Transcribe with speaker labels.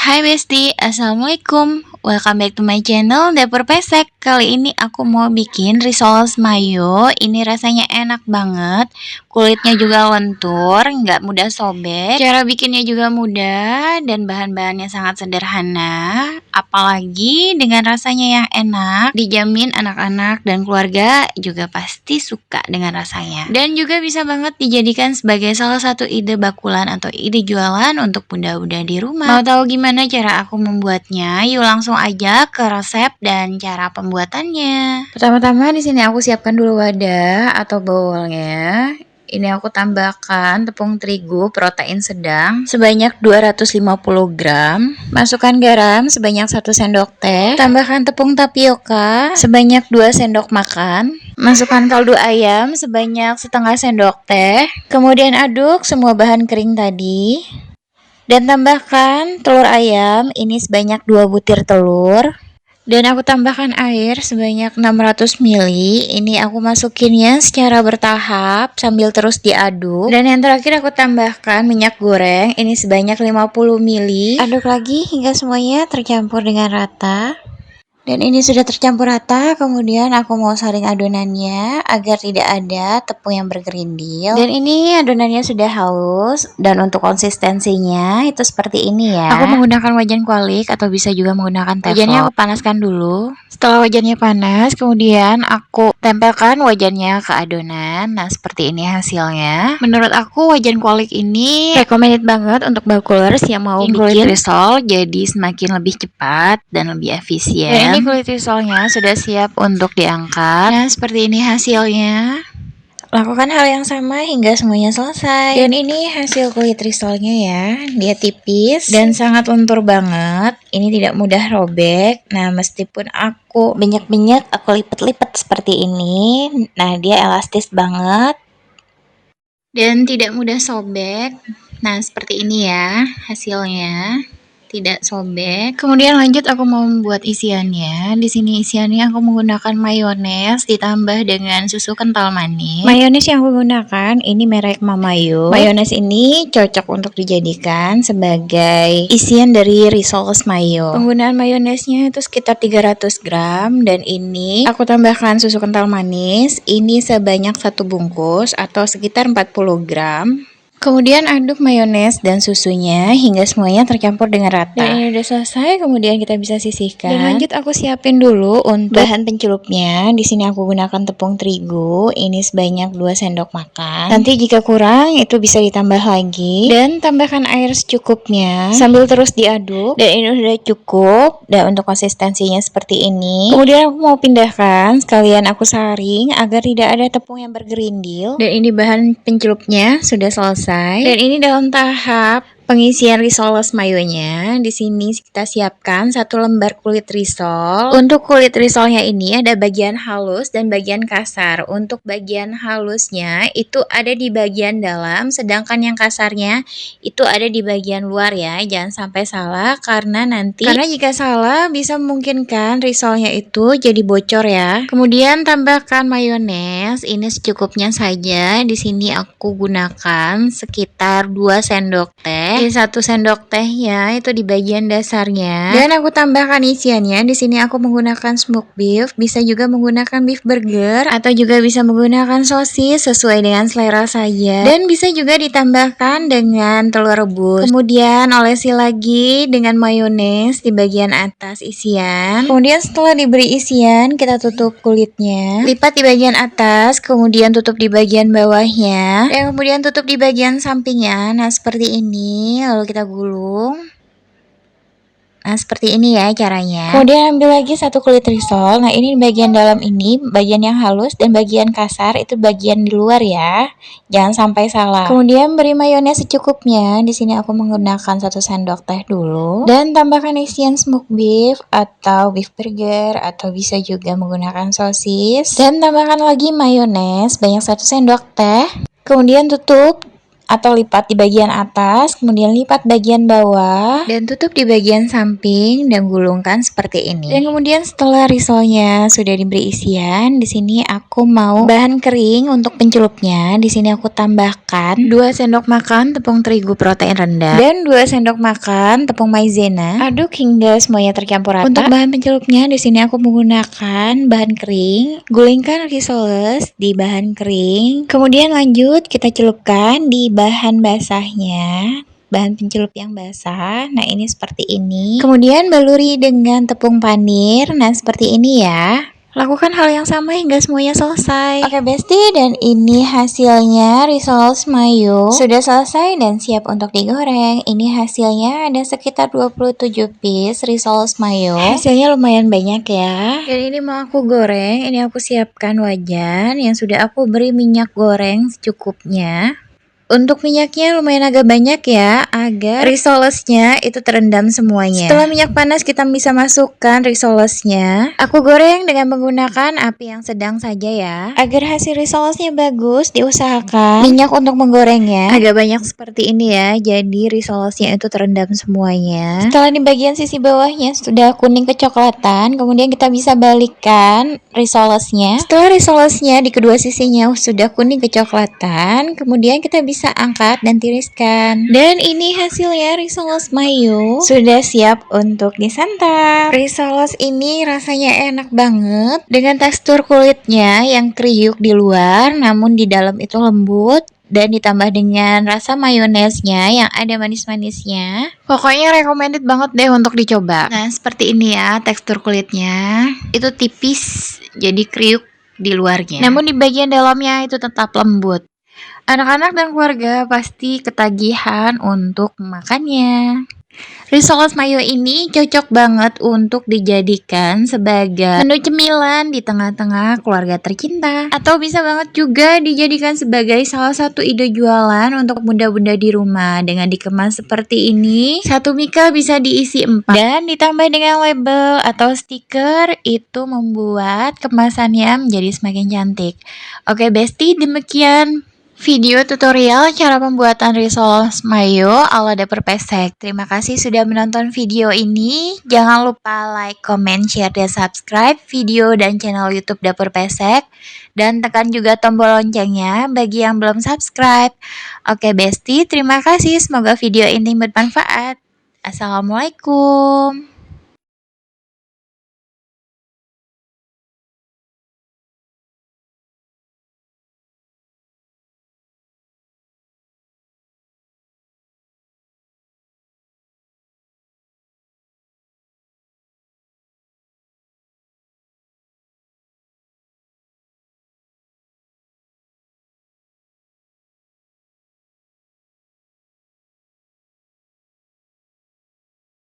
Speaker 1: Hai Besti, Assalamualaikum. Welcome back to my channel Dapur Pesek. Kali ini aku mau bikin risoles mayo. Ini rasanya enak banget. Kulitnya juga lentur, nggak mudah sobek. Cara bikinnya juga mudah dan bahan-bahannya sangat sederhana. Apalagi dengan rasanya yang enak, dijamin anak-anak dan keluarga juga pasti suka dengan rasanya. Dan juga bisa banget dijadikan sebagai salah satu ide bakulan atau ide jualan untuk bunda-bunda di rumah. Mau tahu gimana cara aku membuatnya? Yuk langsung aja ke resep dan cara pembuatannya. Pertama-tama di sini aku siapkan dulu wadah atau bowlnya. Ini aku tambahkan tepung terigu protein sedang sebanyak 250 gram. Masukkan garam sebanyak 1 sendok teh. Tambahkan tepung tapioka sebanyak 2 sendok makan. Masukkan kaldu ayam sebanyak setengah sendok teh. Kemudian aduk semua bahan kering tadi. Dan tambahkan telur ayam, ini sebanyak 2 butir telur. Dan aku tambahkan air sebanyak 600 ml. Ini aku masukinnya secara bertahap sambil terus diaduk. Dan yang terakhir aku tambahkan minyak goreng, ini sebanyak 50 ml. Aduk lagi hingga semuanya tercampur dengan rata. Dan ini sudah tercampur rata, kemudian aku mau saring adonannya agar tidak ada tepung yang bergerindil. Dan ini adonannya sudah halus, dan untuk konsistensinya itu seperti ini ya. Aku menggunakan wajan kualik atau bisa juga menggunakan teflon. Wajannya aku panaskan dulu. Setelah wajannya panas, kemudian aku tempelkan wajannya ke adonan. Nah, seperti ini hasilnya. Menurut aku wajan kualik ini recommended banget untuk bakulers yang mau bikin risol jadi semakin lebih cepat dan lebih efisien. Dan ini kulit risolnya sudah siap untuk diangkat. Nah, seperti ini hasilnya. Lakukan hal yang sama hingga semuanya selesai. Dan ini hasil kulit risolnya ya. Dia tipis dan sangat lentur banget. Ini tidak mudah robek. Nah, meskipun aku banyak-banyak, aku lipat-lipat seperti ini. Nah, dia elastis banget dan tidak mudah sobek. Nah, seperti ini ya hasilnya. Tidak sobek. Kemudian lanjut aku mau membuat isiannya. Di sini isiannya aku menggunakan mayones ditambah dengan susu kental manis. Mayones yang aku gunakan ini merek Mamayo. Mayones ini cocok untuk dijadikan sebagai isian dari risoles mayo. Penggunaan mayonesnya itu sekitar 300 gram dan ini aku tambahkan susu kental manis. Ini sebanyak 1 bungkus atau sekitar 40 gram. Kemudian aduk mayones dan susunya hingga semuanya tercampur dengan rata. Dan ini udah selesai, kemudian kita bisa sisihkan. Dan lanjut aku siapin dulu untuk bahan pencelupnya. Di sini aku gunakan tepung terigu, ini sebanyak 2 sendok makan. Nanti jika kurang itu bisa ditambah lagi. Dan tambahkan air secukupnya sambil terus diaduk. Dan ini udah cukup. Dan untuk konsistensinya seperti ini. Kemudian aku mau pindahkan, sekalian aku saring agar tidak ada tepung yang bergerindil. Dan ini bahan pencelupnya sudah selesai. Dan ini dalam tahap pengisian risoles mayonya. Di sini kita siapkan 1 lembar kulit risol. Untuk kulit risolnya ini ada bagian halus dan bagian kasar. Untuk bagian halusnya itu ada di bagian dalam, sedangkan yang kasarnya itu ada di bagian luar ya. Jangan sampai salah karena jika salah bisa memungkinkan risolnya itu jadi bocor ya. Kemudian tambahkan mayones, ini secukupnya saja. Di sini aku gunakan sekitar 2 sendok teh. 1 sendok tehnya itu di bagian dasarnya. Dan aku tambahkan isiannya. Di sini aku menggunakan smoked beef, bisa juga menggunakan beef burger atau juga bisa menggunakan sosis sesuai dengan selera saja. Dan bisa juga ditambahkan dengan telur rebus. Kemudian olesi lagi dengan mayones di bagian atas isian. Kemudian setelah diberi isian, kita tutup kulitnya. Lipat di bagian atas, kemudian tutup di bagian bawahnya. Dan kemudian tutup di bagian sampingnya. Nah, seperti ini. Lalu kita gulung. Nah, seperti ini ya caranya. Kemudian ambil lagi 1 kulit risol. Nah, ini bagian dalam ini, bagian yang halus dan bagian kasar itu bagian di luar ya. Jangan sampai salah. Kemudian beri mayones secukupnya. Di sini aku menggunakan 1 sendok teh dulu. Dan tambahkan isian smoked beef atau beef burger atau bisa juga menggunakan sosis. Dan tambahkan lagi mayones banyak 1 sendok teh. Kemudian tutup atau lipat di bagian atas, kemudian lipat bagian bawah dan tutup di bagian samping dan gulungkan seperti ini. Dan kemudian setelah risolnya sudah diberi isian, di sini aku mau bahan kering untuk pencelupnya. Di sini aku tambahkan 2 sendok makan tepung terigu protein rendah dan 2 sendok makan tepung maizena. Aduk hingga semuanya tercampur rata. Untuk bahan pencelupnya di sini aku menggunakan bahan kering. Gulingkan risoles di bahan kering. Kemudian lanjut kita celupkan di bahan basahnya, bahan pencelup yang basah. Nah, ini seperti ini. Kemudian baluri dengan tepung panir. Nah, seperti ini ya. Lakukan hal yang sama hingga semuanya selesai. Oke bestie, dan ini hasilnya risoles mayo. Sudah selesai dan siap untuk digoreng. Ini hasilnya ada sekitar 27 piece risoles mayo. Hasilnya lumayan banyak ya. Dan ini mau aku goreng. Ini aku siapkan wajan yang sudah aku beri minyak goreng secukupnya. Untuk minyaknya lumayan agak banyak ya, agar risolesnya itu terendam semuanya. Setelah minyak panas, kita bisa masukkan risolesnya. Aku goreng dengan menggunakan api yang sedang saja ya. Agar hasil risolesnya bagus, diusahakan minyak untuk menggorengnya agak banyak seperti ini ya. Jadi risolesnya itu terendam semuanya. Setelah di bagian sisi bawahnya sudah kuning kecoklatan, kemudian kita bisa balikkan risolesnya. Setelah risolesnya di kedua sisinya sudah kuning kecoklatan, kemudian kita bisa angkat dan tiriskan. Dan ini hasilnya risoles mayo. Sudah siap untuk disantap. Risoles ini rasanya enak banget dengan tekstur kulitnya yang kriuk di luar namun di dalam itu lembut. Dan ditambah dengan rasa mayonesnya yang ada manis-manisnya. Pokoknya recommended banget deh untuk dicoba. Nah, seperti ini ya tekstur kulitnya. Itu tipis, jadi kriuk di luarnya. Namun di bagian dalamnya itu tetap lembut. Anak-anak dan keluarga pasti ketagihan untuk makannya. Risoles mayo ini cocok banget untuk dijadikan sebagai menu cemilan di tengah-tengah keluarga tercinta. Atau bisa banget juga dijadikan sebagai salah satu ide jualan untuk bunda-bunda di rumah. Dengan dikemas seperti ini, satu mika bisa diisi 4. Dan ditambah dengan label atau stiker, itu membuat kemasannya menjadi semakin cantik. Oke bestie, demikian video tutorial cara pembuatan risoles mayo ala dapur pesek. Terima kasih sudah menonton video ini. Jangan lupa like, comment, share, dan subscribe video dan channel YouTube Dapur Pesek. Dan tekan juga tombol loncengnya bagi yang belum subscribe. Oke bestie, terima kasih. Semoga video ini bermanfaat. Assalamualaikum.